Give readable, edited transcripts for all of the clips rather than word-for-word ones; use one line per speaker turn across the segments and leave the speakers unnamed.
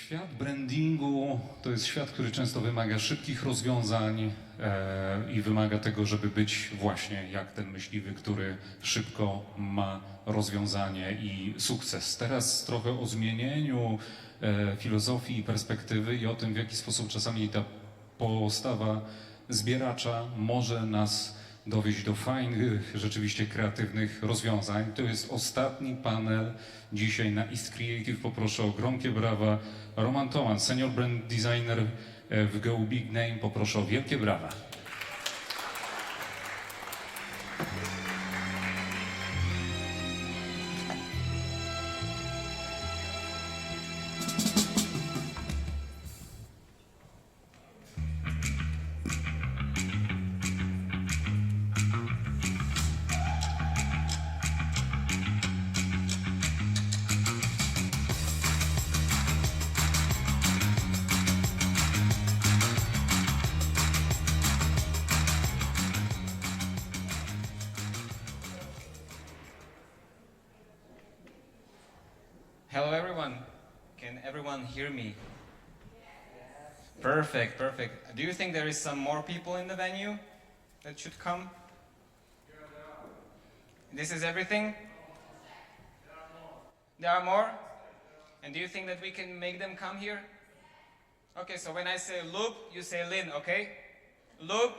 Świat brandingu to jest świat, który często wymaga szybkich rozwiązań i wymaga tego, żeby być właśnie jak ten myśliwy, który szybko ma rozwiązanie i sukces. Teraz trochę o zmienieniu filozofii i perspektywy i o tym, w jaki sposób czasami ta postawa zbieracza może nas dowieść do fajnych, rzeczywiście kreatywnych rozwiązań. To jest ostatni panel dzisiaj na East Creative. Poproszę o gromkie brawa. Toman, senior brand designer w GoBigname. Poproszę o wielkie brawa.
Hello everyone. Can everyone hear me? Perfect, perfect. Do you think there is some more people in the venue that should come? This is everything? There are more? And do you think that we can make them come here? Okay, so when I say loop, you say Lin, okay? Loop.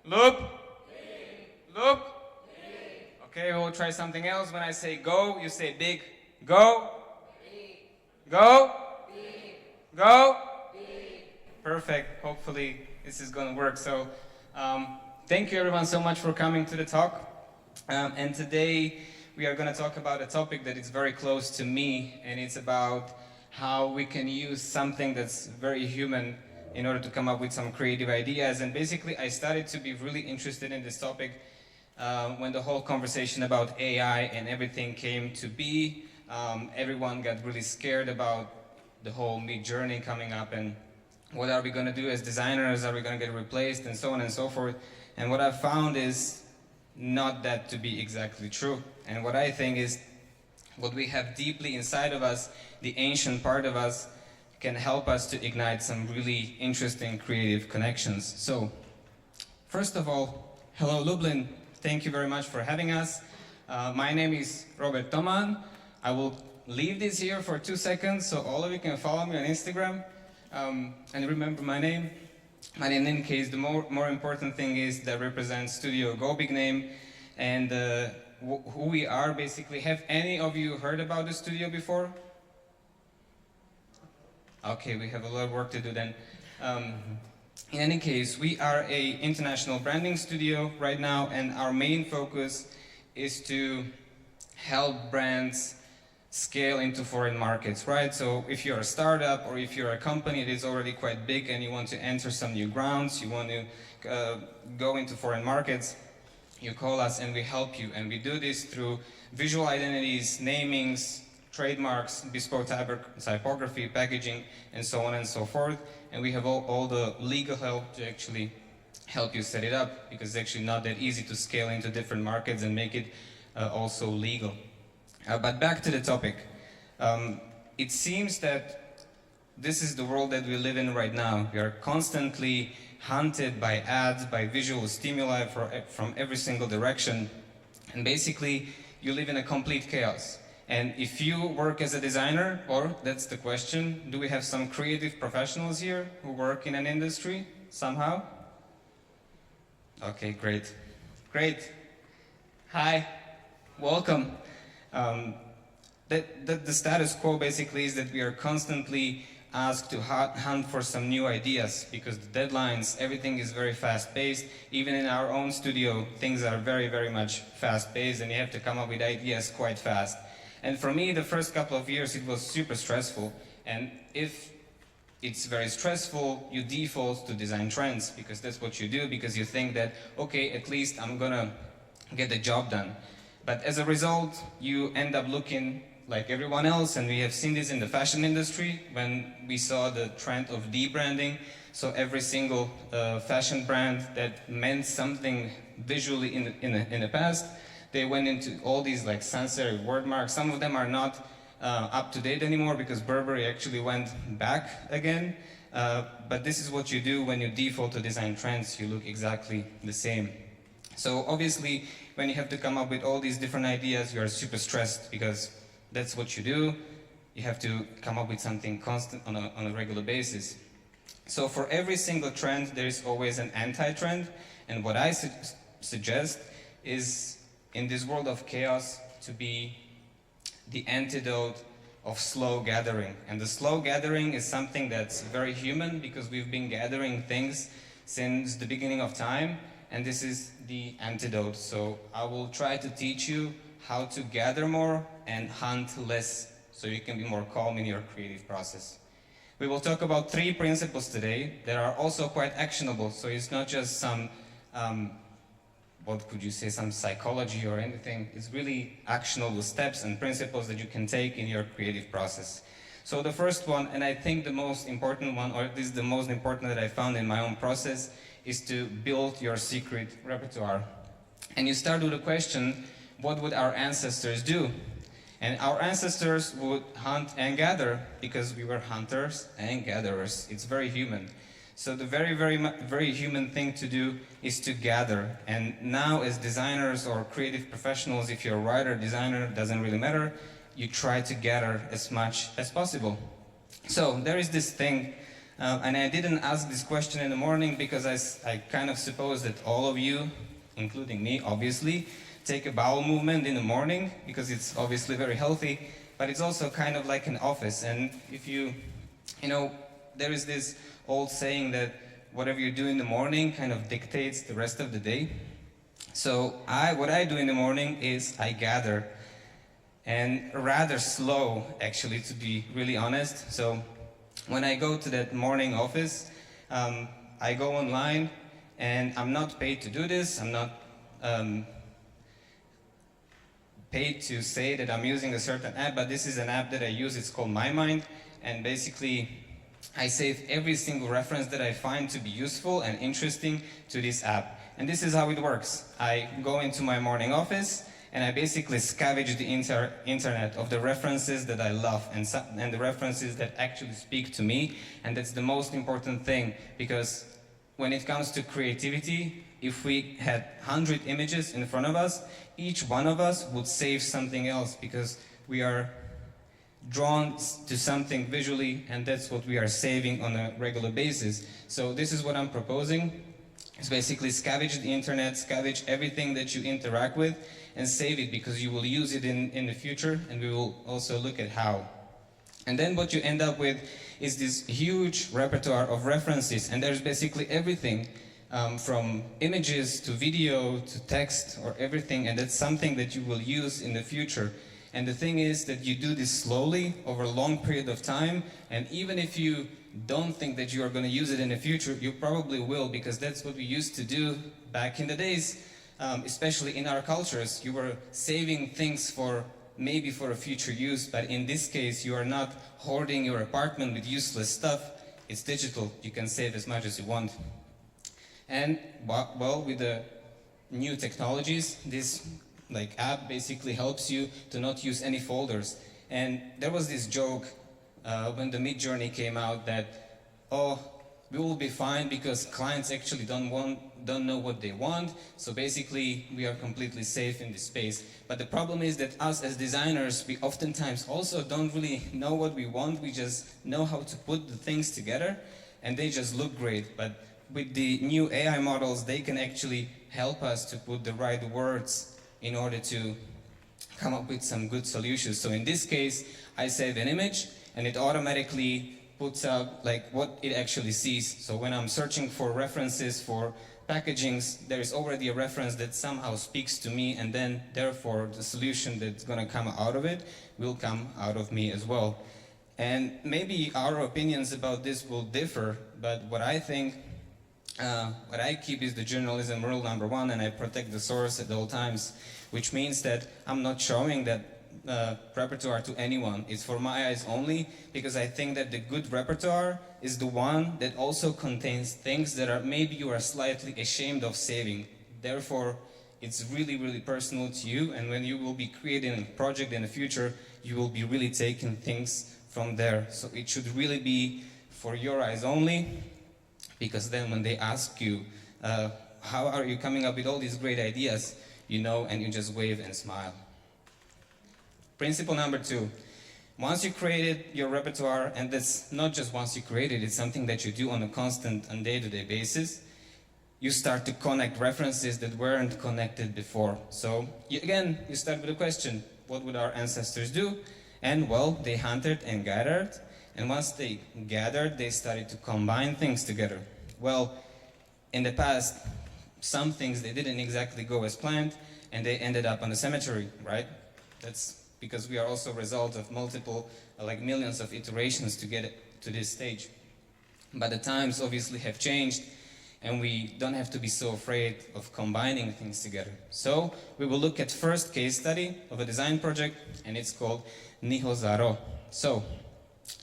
Loop. Loop. Okay, we'll try something else. When I say go, you say big. Go. Go. Go. Perfect. Hopefully this is going to work. So thank you everyone so much for coming to the talk. And today we are going to talk about a topic that is very close to me, and it's about how we can use something that's very human in order to come up with some creative ideas. And basically I started to be really interested in this topic when the whole conversation about AI and everything came to be. Everyone got really scared about the whole mid-journey coming up and what are we going to do as designers, are we going to get replaced, and so on and so forth. And what I've found is not that to be exactly true. And what I think is what we have deeply inside of us, the ancient part of us, can help us to ignite some really interesting creative connections. So, first of all, hello Lublin, thank you very much for having us. My name is Róbert Toman. I will leave this here for 2 seconds so all of you can follow me on Instagram and remember my name. But in any case, the more important thing is that represents Studio GoBigname and who we are basically. Have any of you heard about the studio before? Okay, we have a lot of work to do then. In any case, we are an international branding studio right now, and our main focus is to help brands scale into foreign markets, right? So if you're a startup or if you're a company that is already quite big and you want to enter some new grounds, you want to go into foreign markets, you call us and we help you. And we do this through visual identities, namings, trademarks, bespoke typography, packaging, and so on and so forth. And we have all the legal help to actually help you set it up, because it's actually not that easy to scale into different markets and make it also legal. But back to the topic. It seems that this is the world that we live in right now. We are constantly hunted by ads, by visual stimuli from every single direction. And basically, you live in a complete chaos. And if you work as a designer, or that's the question, do we have some creative professionals here who work in an industry somehow? Okay, great. Great. Hi, welcome. The status quo basically is that we are constantly asked to hunt for some new ideas, because the deadlines, everything is very fast-paced. Even in our own studio, things are very, very much fast-paced, and you have to come up with ideas quite fast. And for me, the first couple of years, it was super stressful. And if it's very stressful, you default to design trends, because that's what you do, because you think that, okay, at least I'm gonna get the job done. But as a result, you end up looking like everyone else, and we have seen this in the fashion industry when we saw the trend of de-branding. So every single fashion brand that meant something visually in the past, they went into all these like sans serif word marks. Some of them are not up to date anymore because Burberry actually went back again. But this is what you do when you default to design trends. You look exactly the same. So obviously, when you have to come up with all these different ideas, you are super stressed because that's what you do. You have to come up with something constant on a regular basis. So for every single trend, there is always an anti-trend. And what I suggest is, in this world of chaos, to be the antidote of slow gathering. And the slow gathering is something that's very human because we've been gathering things since the beginning of time. And this is the antidote. So I will try to teach you how to gather more and hunt less so you can be more calm in your creative process. We will talk about 3 principles today that are also quite actionable. So it's not just some, what could you say, some psychology or anything. It's really actionable steps and principles that you can take in your creative process. So the first one, and I think the most important one, or this is the most important that I found in my own process, is to build your secret repertoire. And you start with the question, what would our ancestors do? And our ancestors would hunt and gather because we were hunters and gatherers. It's very human. So the very human thing to do is to gather. And now as designers or creative professionals, if you're a writer, designer, doesn't really matter, you try to gather as much as possible. So there is this thing, and I didn't ask this question in the morning because I kind of suppose that all of you, including me, obviously, take a bowel movement in the morning because it's obviously very healthy, but it's also kind of like an office. And if you know, there is this old saying that whatever you do in the morning kind of dictates the rest of the day. So what I do in the morning is I gather, and rather slow, actually, to be really honest. So when I go to that morning office, I go online, and I'm not paid to do this. I'm not paid to say that I'm using a certain app, but this is an app that I use. It's called My Mind, and basically I save every single reference that I find to be useful and interesting to this app. And this is how it works. I go into my morning office and I basically scavenge the internet of the references that I love and the references that actually speak to me. And that's the most important thing, because when it comes to creativity, if we had 100 images in front of us, each one of us would save something else because we are drawn to something visually, and that's what we are saving on a regular basis. So this is what I'm proposing. It's basically scavenge the internet, scavenge everything that you interact with, and save it because you will use it in the future, and we will also look at how. And then what you end up with is this huge repertoire of references, and there's basically everything from images to video to text or everything, and that's something that you will use in the future. And the thing is that you do this slowly over a long period of time, and even if you don't think that you are going to use it in the future, you probably will, because that's what we used to do back in the days, especially in our cultures. You were saving things for maybe for a future use, but in this case you are not hoarding your apartment with useless stuff. It's digital. You can save as much as you want. And well, with the new technologies, this app basically helps you to not use any folders. And there was this joke when the Midjourney came out that, oh, we will be fine because clients actually don't know what they want, so basically we are completely safe in this space. But the problem is that us as designers, we oftentimes also don't really know what we want. We just know how to put the things together, and they just look great. But with the new AI models, they can actually help us to put the right words in order to come up with some good solutions. So in this case, I save an image, and it automatically puts out what it actually sees. So when I'm searching for references for packagings, there is already a reference that somehow speaks to me, and then therefore the solution that's going to come out of it will come out of me as well. And maybe our opinions about this will differ, but what I think, what I keep is the journalism rule number 1, and I protect the source at all times, which means that I'm not showing that repertoire to anyone. It's for my eyes only, because I think that the good repertoire is the one that also contains things that are maybe you are slightly ashamed of saving. Therefore, it's really, really personal to you, and when you will be creating a project in the future, you will be really taking things from there. So it should really be for your eyes only, because then when they ask you, how are you coming up with all these great ideas, you know, and you just wave and smile. Principle number 2. Once you created your repertoire, and that's not just once you create it, it's something that you do on a constant and day-to-day basis, you start to connect references that weren't connected before. So again, you start with a question, what would our ancestors do? And well, they hunted and gathered, and once they gathered, they started to combine things together. Well, in the past, some things they didn't exactly go as planned, and they ended up on the cemetery, right? That's because we are also a result of multiple, like millions of iterations to get it to this stage. But the times obviously have changed, and we don't have to be so afraid of combining things together. So we will look at first case study of a design project, and it's called Nihozaro. So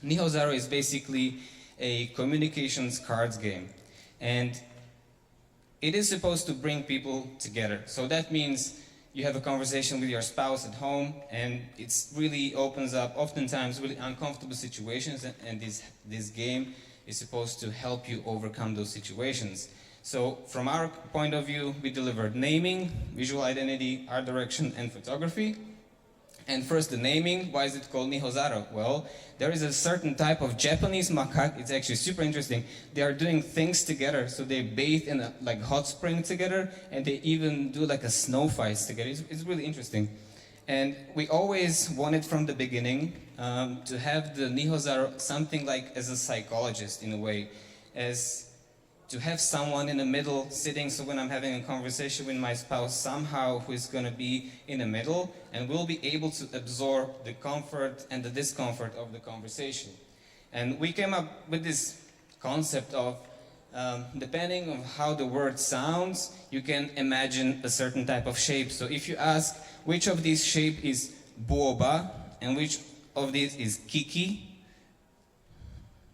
Nihozaro is basically a communications cards game, and it is supposed to bring people together. So that means you have a conversation with your spouse at home, and it really opens up oftentimes really uncomfortable situations, and this game is supposed to help you overcome those situations. So from our point of view, we delivered naming, visual identity, art direction, and photography. And first, the naming. Why is it called Nihozaro? Well, there is a certain type of Japanese macaque. It's actually super interesting. They are doing things together. So they bathe in a like hot spring together, and they even do like a snow fight together. It's really interesting. And we always wanted from the beginning to have the Nihozaro something like as a psychologist in a way, as to have someone in the middle sitting, so when I'm having a conversation with my spouse, somehow who is going to be in the middle and will be able to absorb the comfort and the discomfort of the conversation. And we came up with this concept of, depending on how the word sounds, you can imagine a certain type of shape. So if you ask which of these shape is boba and which of these is kiki,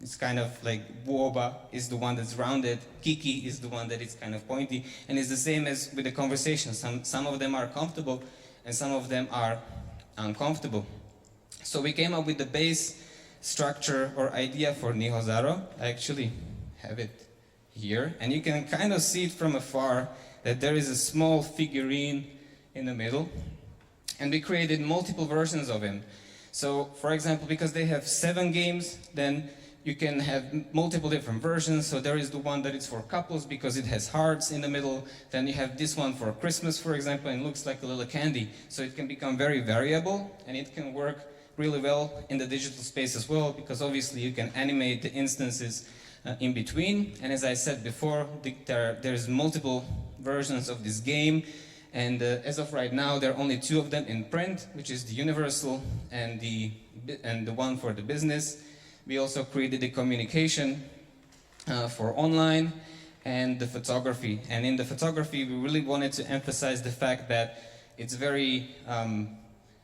it's kind of like boba is the one that's rounded, kiki is the one that is kind of pointy, and it's the same as with the conversation. Some of them are comfortable and some of them are uncomfortable. So we came up with the base structure or idea for Nihozaro. I actually have it here, and you can kind of see it from afar that there is a small figurine in the middle, and we created multiple versions of him. So for example, because they have 7 games, then you can have multiple different versions. So there is the one that is for couples because it has hearts in the middle. Then you have this one for Christmas, for example, and it looks like a little candy. So it can become very variable, and it can work really well in the digital space as well, because obviously you can animate the instances in between. And as I said before, there's multiple versions of this game. And as of right now, there are only 2 of them in print, which is the universal and the one for the business. We also created the communication for online and the photography. And in the photography, we really wanted to emphasize the fact that it's very,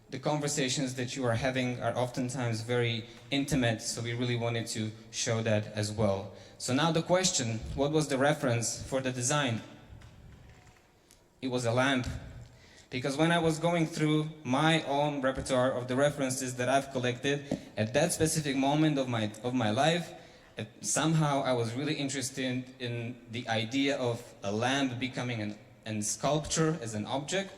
the conversations that you are having are oftentimes very intimate, so we really wanted to show that as well. So now the question, what was the reference for the design? It was a lamp. Because when I was going through my own repertoire of the references that I've collected at that specific moment of my life, somehow I was really interested in the idea of a lamp becoming a sculpture as an object.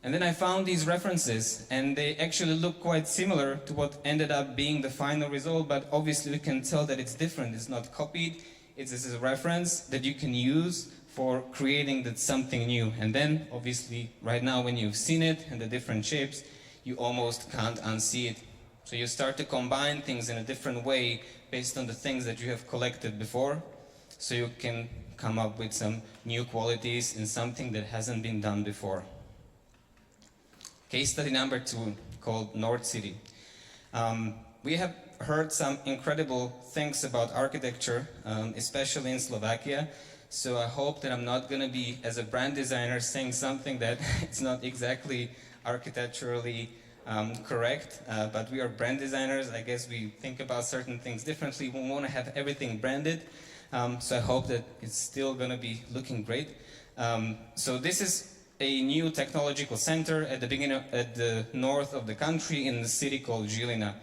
And then I found these references, and they actually look quite similar to what ended up being the final result, but obviously we can tell that it's different. It's not copied. It's a reference that you can use for creating something new. And then, obviously, right now when you've seen it and the different shapes, you almost can't unsee it. So you start to combine things in a different way based on the things that you have collected before, so you can come up with some new qualities in something that hasn't been done before. Case study number 2, called North City. We have heard some incredible things about architecture, especially in Slovakia. So I hope that I'm not going to be, as a brand designer, saying something that it's not exactly architecturally correct. But we are brand designers. I guess we think about certain things differently. We want to have everything branded. So I hope that it's still going to be looking great. So this is a new technological center at the beginning, at the north of the country in the city called Žilina.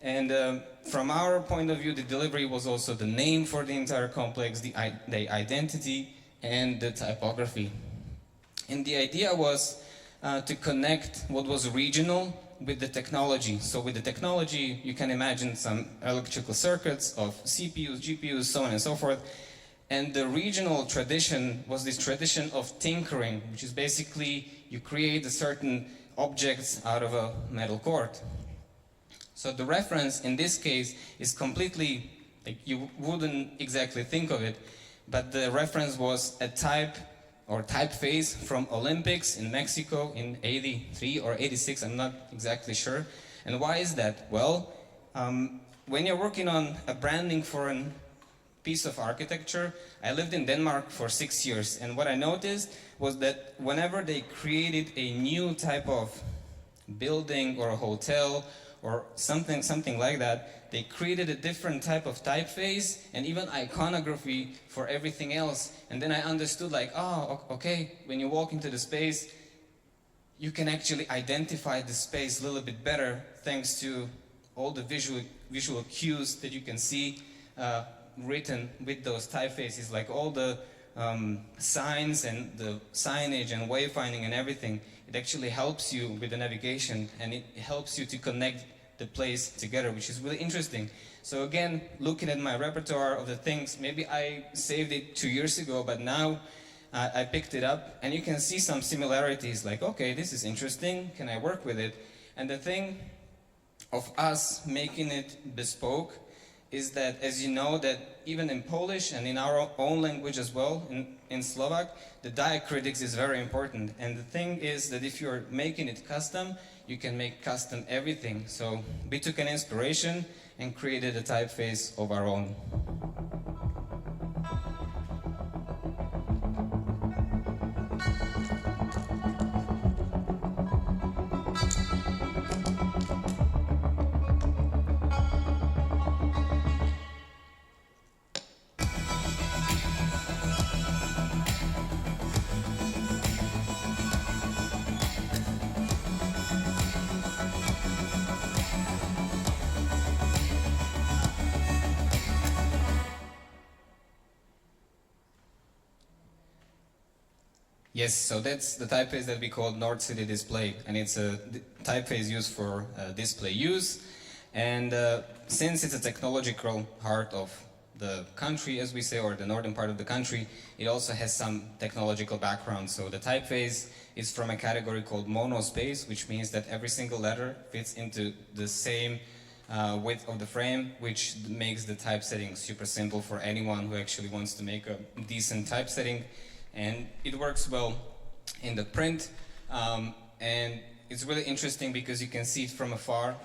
And from our point of view, the delivery was also the name for the entire complex, the identity, and the typography. And the idea was to connect what was regional with the technology. So with the technology, you can imagine some electrical circuits of CPUs, GPUs, so on and so forth. And the regional tradition was this tradition of tinkering, which is basically you create a certain objects out of a metal cord. So the reference in this case is completely, like, you wouldn't exactly think of it, but the reference was a type or typeface from Olympics in Mexico in 83 or 86, I'm not exactly sure. And why is that? Well, when you're working on a branding for a piece of architecture, I lived in Denmark for 6 years, and what I noticed was that whenever they created a new type of building or a hotel or something like that, they created a different type of typeface and even iconography for everything else. And then I understood, like, oh, okay, when you walk into the space, you can actually identify the space a little bit better thanks to all the visual cues that you can see written with those typefaces, like all the signs and the signage and wayfinding and everything. It actually helps you with the navigation, and it helps you to connect the place together, which is really interesting. So again, looking at my repertoire of the things, maybe I saved it 2 years ago, but now I picked it up, and you can see some similarities, like, okay, this is interesting, can I work with it? And the thing of us making it bespoke is that, as you know, that even in Polish and in our own language as well, in Slovak, the diacritics is very important. And the thing is that if you're making it custom, you can make custom everything. So we took an inspiration and created a typeface of our own. Yes, so that's the typeface that we call North City Display, and it's a typeface used for display use. And since it's a technological heart of the country, as we say, or the northern part of the country, it also has some technological background. So the typeface is from a category called monospace, which means that every single letter fits into the same width of the frame, which makes the typesetting super simple for anyone who actually wants to make a decent typesetting. And it works well in the print, and it's really interesting because you can see it from afar,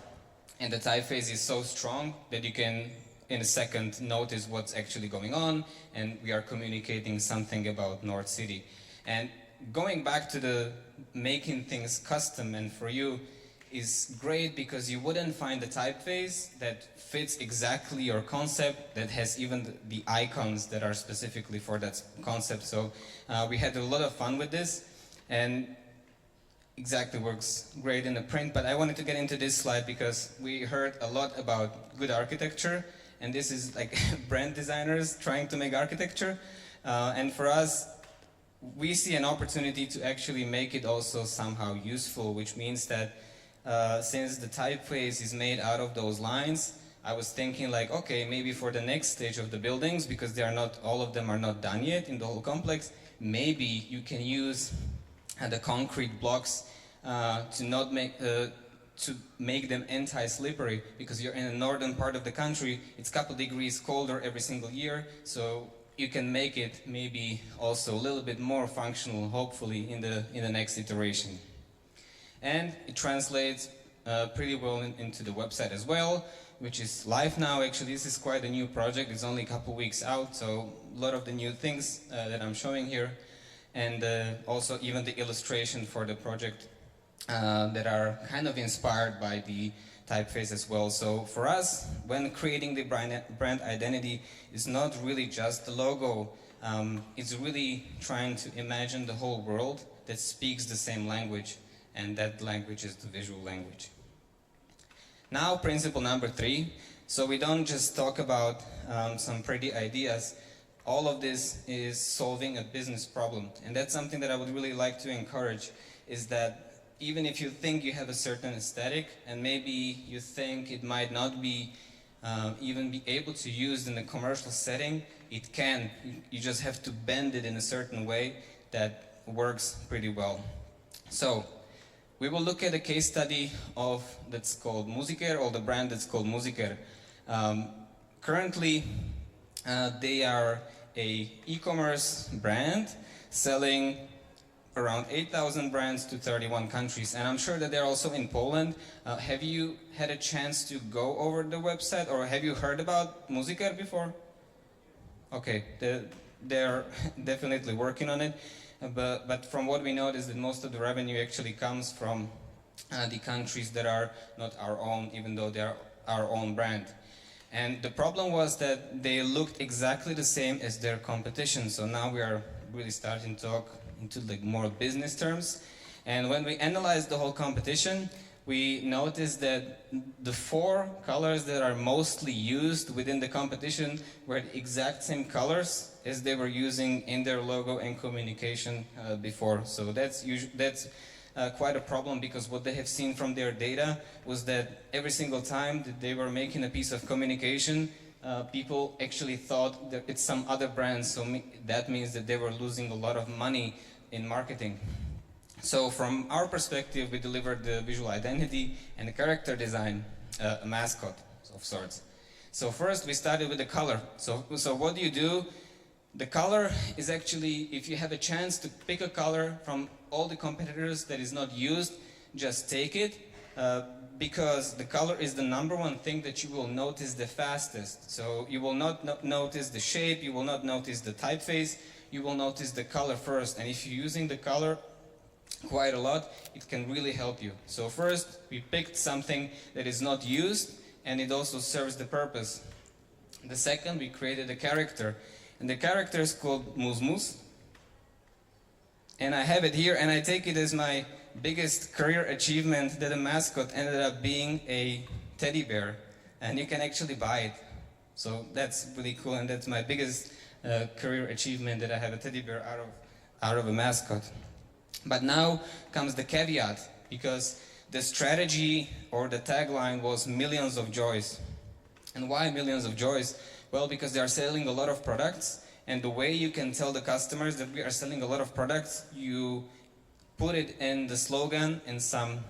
and the typeface is so strong that you can, in a second, notice what's actually going on, and we are communicating something about North City. And going back to the making things custom and for you is great because you wouldn't find a typeface that fits exactly your concept, that has even the icons that are specifically for that concept. So we had a lot of fun with this, and exactly works great in the print. But I wanted to get into this slide because we heard a lot about good architecture, and this is like brand designers trying to make architecture. And for us, we see an opportunity to actually make it also somehow useful, which means that since the typeface is made out of those lines, I was thinking, like, okay, maybe for the next stage of the buildings, because they are not, all of them are not done yet in the whole complex, maybe you can use the concrete blocks to not make to make them anti-slippery, because you're in the northern part of the country, it's a couple degrees colder every single year, so you can make it maybe also a little bit more functional, hopefully, in the next iteration. And it translates pretty well into the website as well, which is live now. Actually, this is quite a new project. It's only a couple weeks out, so a lot of the new things that I'm showing here, and also even the illustration for the project that are kind of inspired by the typeface as well. So for us, when creating the brand identity, it's not really just the logo. It's really trying to imagine the whole world that speaks the same language, and that language is the visual language. Now, principle number 3. So we don't just talk about some pretty ideas. All of this is solving a business problem. And that's something that I would really like to encourage, is that even if you think you have a certain aesthetic, and maybe you think it might not be even be able to use in a commercial setting, it can. You just have to bend it in a certain way that works pretty well. So, we will look at a case study of that's called Musiker, or the brand that's called Musiker. Currently, they are a e-commerce brand selling around 8,000 brands to 31 countries, and I'm sure that they're also in Poland. Have you had a chance to go over the website, or have you heard about Musiker before? Okay, they're definitely working on it. But from what we know is that most of the revenue actually comes from the countries that are not our own, even though they are our own brand. And the problem was that they looked exactly the same as their competition. So now we are really starting to talk into like more business terms. And when we analyzed the whole competition, we noticed that the 4 colors that are mostly used within the competition were the exact same colors as they were using in their logo and communication before. So that's quite a problem, because what they have seen from their data was that every single time that they were making a piece of communication, people actually thought that it's some other brand. So that means that they were losing a lot of money in marketing. So from our perspective, we delivered the visual identity and the character design, a mascot of sorts. So first we started with the color. So what do you do? The color is actually, if you have a chance to pick a color from all the competitors that is not used, just take it, because the color is the #1 thing that you will notice the fastest. So you will not notice the shape, you will not notice the typeface, you will notice the color first. And if you're using the color quite a lot, it can really help you. So first, we picked something that is not used, and it also serves the purpose. The second, we created a character, and the character is called Musmus. And I have it here, and I take it as my biggest career achievement that a mascot ended up being a teddy bear, and you can actually buy it. So that's really cool, and that's my biggest career achievement, that I have a teddy bear out of a mascot. But now comes the caveat, because the strategy or the tagline was millions of joys. And why millions of joys? Well, because they are selling a lot of products, and the way you can tell the customers that we are selling a lot of products, you put it in the slogan in some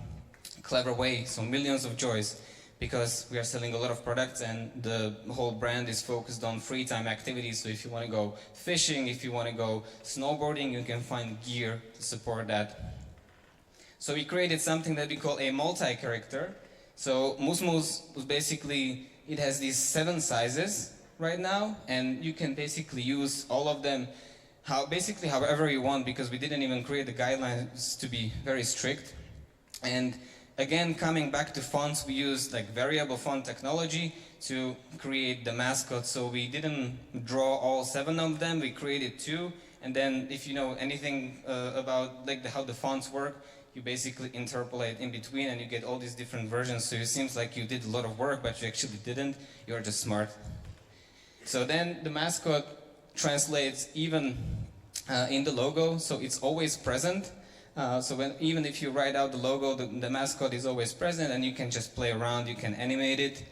clever way. So millions of joys, because we are selling a lot of products, and the whole brand is focused on free time activities. So if you want to go fishing, if you want to go snowboarding, you can find gear to support that. So we created something that we call a multi-character. So Musmus was basically, it has these 7 sizes right now, and you can basically use all of them however you want, because we didn't even create the guidelines to be very strict. And again, coming back to fonts, we used like variable font technology to create the mascot. So we didn't draw all 7 of them, we created 2. And then if you know anything about like how the fonts work, you basically interpolate in between, and you get all these different versions. So it seems like you did a lot of work, but you actually didn't. You're just smart. So then the mascot translates even in the logo, so it's always present. So even if you write out the logo, the mascot is always present, and you can just play around, you can animate it.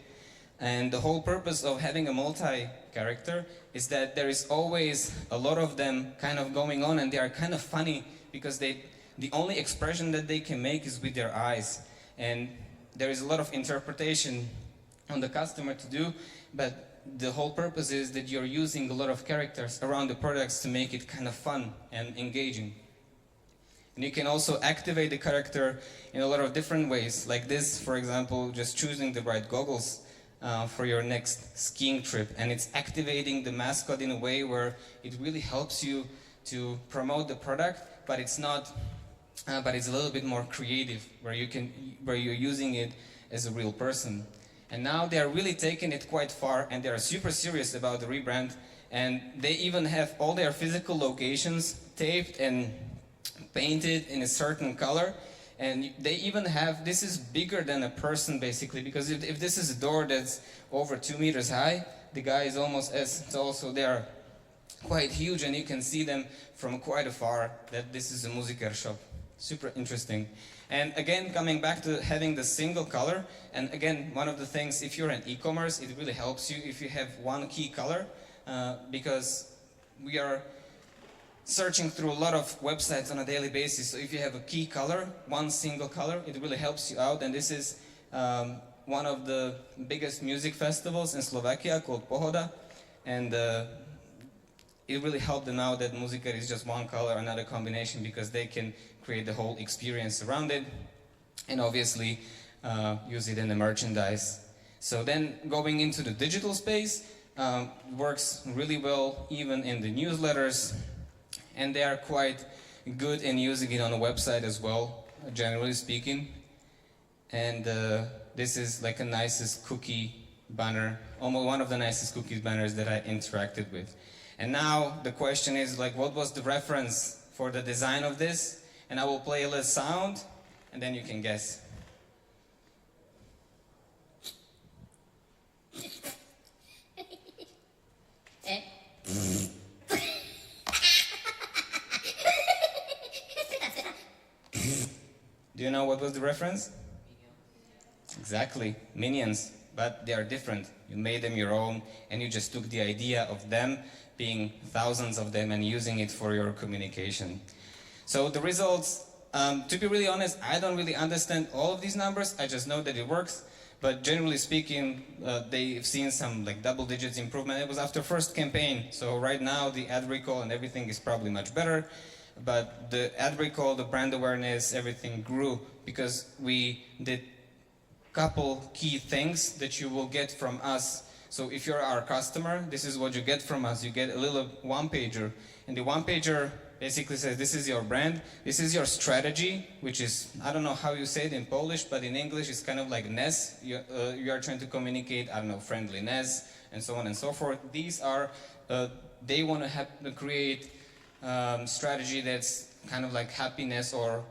And the whole purpose of having a multi-character is that there is always a lot of them kind of going on, and they are kind of funny, because the only expression that they can make is with their eyes. And there is a lot of interpretation on the customer to do, but the whole purpose is that you're using a lot of characters around the products to make it kind of fun and engaging. And you can also activate the character in a lot of different ways, like this, for example, just choosing the right goggles for your next skiing trip. And it's activating the mascot in a way where it really helps you to promote the product, but it's not, but it's a little bit more creative, where you're using it as a real person. And now they are really taking it quite far, and they are super serious about the rebrand, and they even have all their physical locations taped and painted in a certain color. And they even have, this is bigger than a person basically, because if this is a door that's over 2 meters high, the guy is almost as tall, so they are quite huge, and you can see them from quite afar that this is a musiker shop. Super interesting. And again, coming back to having the single color, and again, one of the things, if you're in e-commerce, it really helps you if you have one key color, because we are searching through a lot of websites on a daily basis. So if you have a key color, one single color, it really helps you out. And this is one of the biggest music festivals in Slovakia called Pohoda. And it really helped them out that musiker is just one color, another combination, because they can create the whole experience around it. And obviously use it in the merchandise. So then going into the digital space works really well even in the newsletters. And they are quite good in using it on a website as well, generally speaking. And this is like a nicest cookie banner, almost one of the nicest cookies banners that I interacted with. And now the question is like, what was the reference for the design of this? And I will play a little sound, and then you can guess. Do you know what was the reference? Exactly, Minions, but they are different. You made them your own, and you just took the idea of them being thousands of them and using it for your communication. So the results, to be really honest, I don't really understand all of these numbers. I just know that it works. But generally speaking, they've seen some like double digits improvement. It was after first campaign. So right now the ad recall and everything is probably much better. But the ad recall, the brand awareness, everything grew because we did couple key things that you will get from us. So if you're our customer, this is what you get from us. You get a little one-pager. And the one-pager basically says, this is your brand, this is your strategy, which is, I don't know how you say it in Polish, but in English it's kind of like NES. You are trying to communicate, I don't know, friendliness, and so on and so forth. These are, they want to create strategy that's kind of like happiness or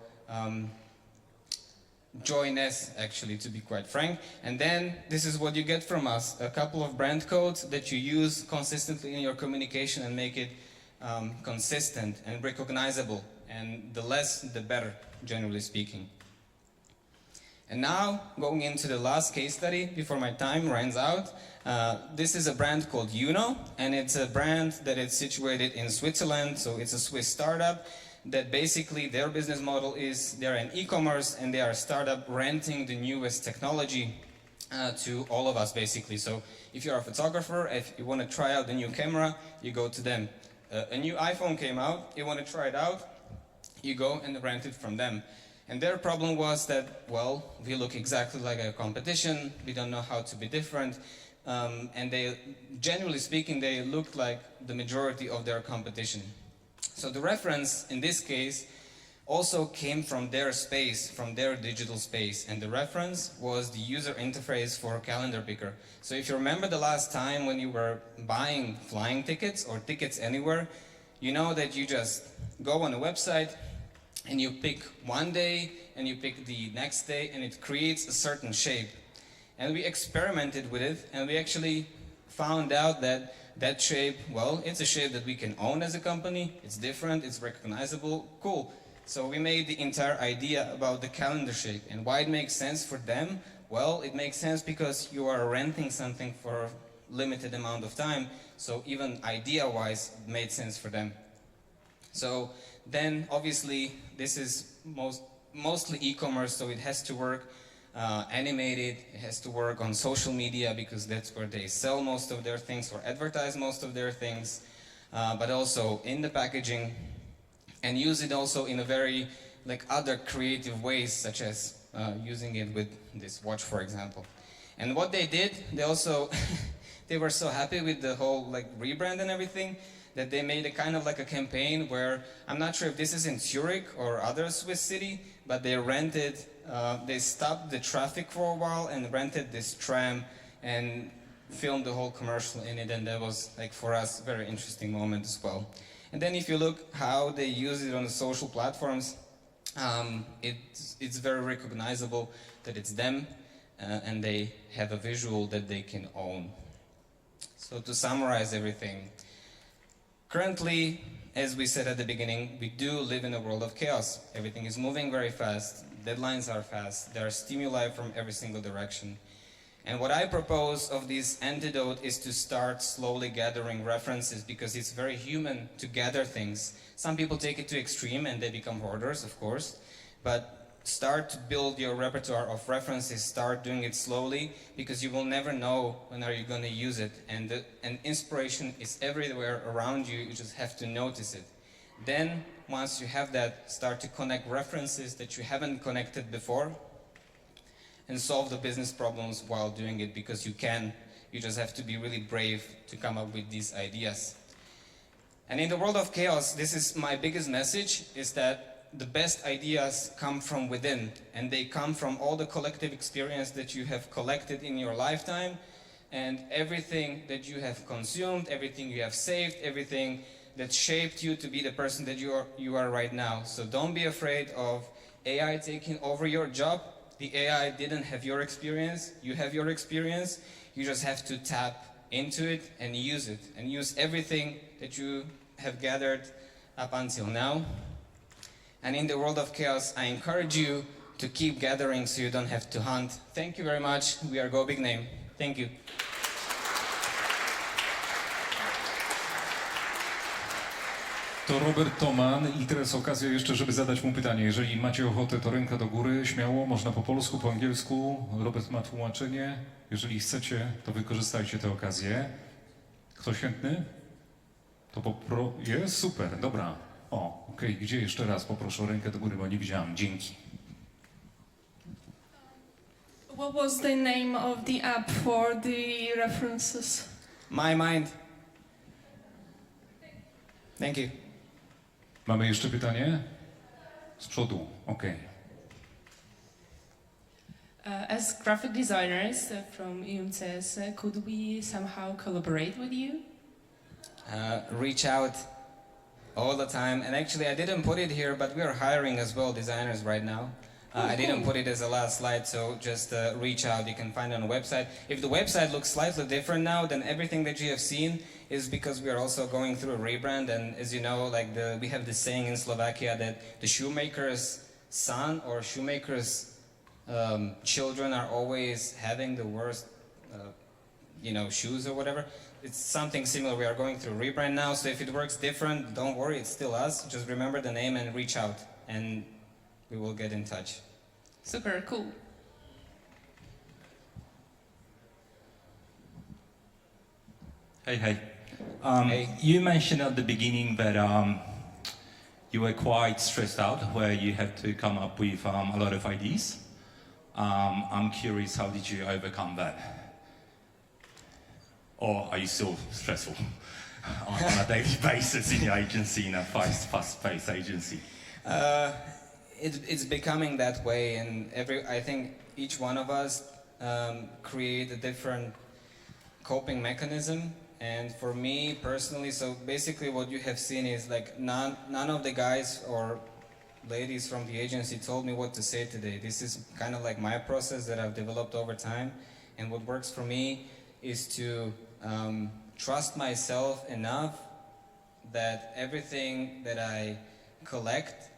joyness, actually, to be quite frank. And then this is what you get from us, a couple of brand codes that you use consistently in your communication and make it consistent and recognizable. And the less, the better, generally speaking. And now, going into the last case study before my time runs out, this is a brand called Uno, and it's a brand that is situated in Switzerland, so it's a Swiss startup that basically their business model is they're an e-commerce and they are a startup renting the newest technology to all of us, basically. So if you're a photographer, if you want to try out the new camera, you go to them. A new iPhone came out, you want to try it out, you go and rent it from them. And their problem was that, well, we look exactly like our competition, we don't know how to be different, and they, generally speaking, they look like the majority of their competition. So the reference, in this case, also came from their space, from their digital space, and the reference was the user interface for calendar picker. So if you remember the last time when you were buying flying tickets or tickets anywhere, you know that you just go on a website and you pick one day and you pick the next day and it creates a certain shape. And we experimented with it and we actually found out that that shape, well, it's a shape that we can own as a company, it's different, it's recognizable, cool. So we made the entire idea about the calendar shape. And why it makes sense for them? Well, it makes sense because you are renting something for a limited amount of time, so even idea-wise, it made sense for them. So then, obviously, this is mostly e-commerce, so it has to work animated, it has to work on social media because that's where they sell most of their things or advertise most of their things, but also in the packaging, and use it also in a very like other creative ways, such as using it with this watch, for example. And what they did, they also they were so happy with the whole like rebrand and everything that they made a kind of like a campaign where, I'm not sure if this is in Zurich or other Swiss city, but they rented, they stopped the traffic for a while and rented this tram and filmed the whole commercial in it, and that was like for us a very interesting moment as well. And then if you look how they use it on the social platforms, it's very recognizable that it's them, and they have a visual that they can own. So to summarize everything, currently, as we said at the beginning, we do live in a world of chaos. Everything is moving very fast, deadlines are fast, there are stimuli from every single direction. And what I propose of this antidote is to start slowly gathering references, because it's very human to gather things. Some people take it to extreme and they become hoarders, of course, but start to build your repertoire of references, start doing it slowly, because you will never know when are you going to use it. And inspiration is everywhere around you, you just have to notice it. Then, once you have that, start to connect references that you haven't connected before, and solve the business problems while doing it, because you can. You just have to be really brave to come up with these ideas. And in the world of chaos, this is my biggest message, is that the best ideas come from within, and they come from all the collective experience that you have collected in your lifetime, and everything that you have consumed, everything you have saved, everything that shaped you to be the person that you are right now. So don't be afraid of AI taking over your job. The AI didn't have your experience, you have your experience. You just have to tap into it and use everything that you have gathered up until now. And in the world of chaos, I encourage you to keep gathering so you don't have to hunt. Thank you very much. We are GoBigname. Thank you.
To Róbert, Toman i teraz okazja jeszcze, żeby zadać mu pytanie. Jeżeli macie ochotę, to ręka do góry, śmiało, można po polsku, po angielsku. Róbert ma tłumaczenie. Jeżeli chcecie, to wykorzystajcie tę okazję. Ktoś chętny? To jest? Super, dobra. O, okej, gdzie jeszcze raz poproszę o rękę do góry, bo nie widziałam. Dzięki.
What was the name of the app for the references?
My mind. Thank you.
Mamy jeszcze pytanie? Z przodu, okej.
As graphic designers from UMCS, could we somehow collaborate with you?
Reach out all the time. And actually, I didn't put it here, but we are hiring as well designers right now. I didn't put it as a last slide, so just reach out. You can find it on the website. If the website looks slightly different now, then everything that you have seen is because we are also going through a rebrand. And as you know, like we have this saying in Slovakia that the shoemaker's son or shoemaker's children are always having the worst, shoes or whatever. It's something similar. We are going through a rebrand now, so if it works different, don't worry, it's still us. Just remember the name and reach out, and we will get in touch.
Super, cool.
Hey.
Hey.
You mentioned at the beginning that you were quite stressed out, where you had to come up with a lot of ideas. I'm curious, how did you overcome that? Or are you still stressful on a daily basis in your agency, in a fast-paced agency?
It's becoming that way, and I think each one of us create a different coping mechanism. And for me personally, so basically what you have seen is like none of the guys or ladies from the agency told me what to say today. This is kind of like my process that I've developed over time, and what works for me is to trust myself enough that everything that I collect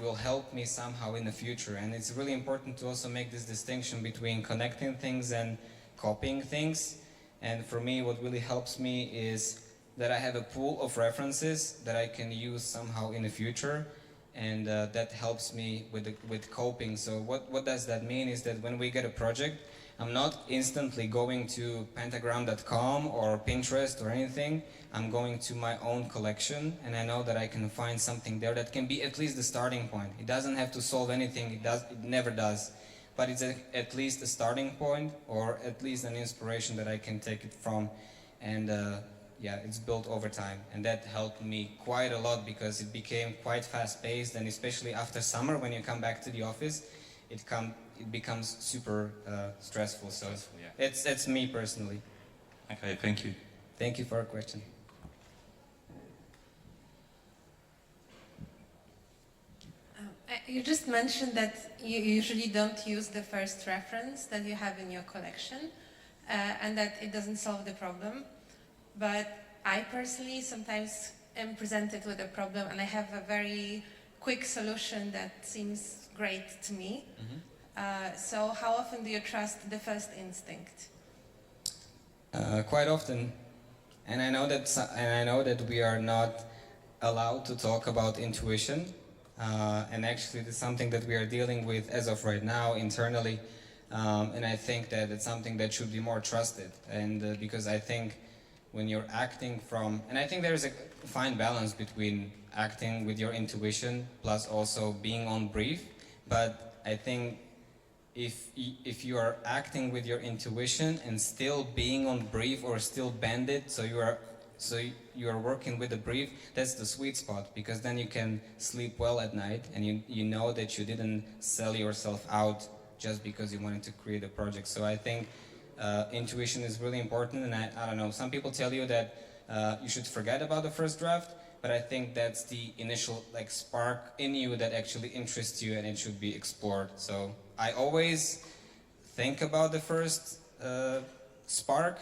will help me somehow in the future. And it's really important to also make this distinction between connecting things and copying things. And for me, what really helps me is that I have a pool of references that I can use somehow in the future, and that helps me with coping. So what does that mean is that when we get a project, I'm not instantly going to pentagram.com or Pinterest or anything. I'm going to my own collection, and I know that I can find something there that can be at least the starting point. It doesn't have to solve anything, it never does. But it's at least a starting point, or at least an inspiration that I can take it from. And it's built over time. And that helped me quite a lot, because it became quite fast-paced, and especially after summer, when you come back to the office, it becomes super stressful. So it's me personally.
Okay, thank you.
Thank you for your question.
You just mentioned that you usually don't use the first reference that you have in your collection, and that it doesn't solve the problem. But I personally sometimes am presented with a problem and I have a very quick solution that seems great to me. So how often do you trust the first instinct?
Quite often, and I know that we are not allowed to talk about intuition, and actually this is something that we are dealing with as of right now internally, and I think that it's something that should be more trusted, and because I think when you're acting from, and I think there's a fine balance between acting with your intuition plus also being on brief, but I think if you are acting with your intuition and still being on brief or still banded, so you are working with a brief, that's the sweet spot, because then you can sleep well at night and you know that you didn't sell yourself out just because you wanted to create a project. So I think intuition is really important, and I don't know, some people tell you that you should forget about the first draft, but I think that's the initial like spark in you that actually interests you and it should be explored. So I always think about the first spark.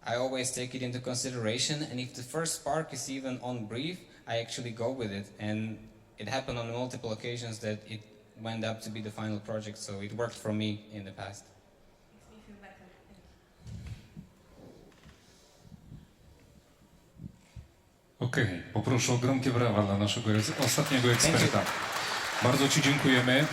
I always take it into consideration, and if the first spark is even on brief, I actually go with it. And it happened on multiple occasions that it went up to be the final project, so it worked for me in the past.
Makes me feel better.
Okej, poproszę o gromkie brawa dla naszego ostatniego eksperta. Bardzo Ci dziękujemy.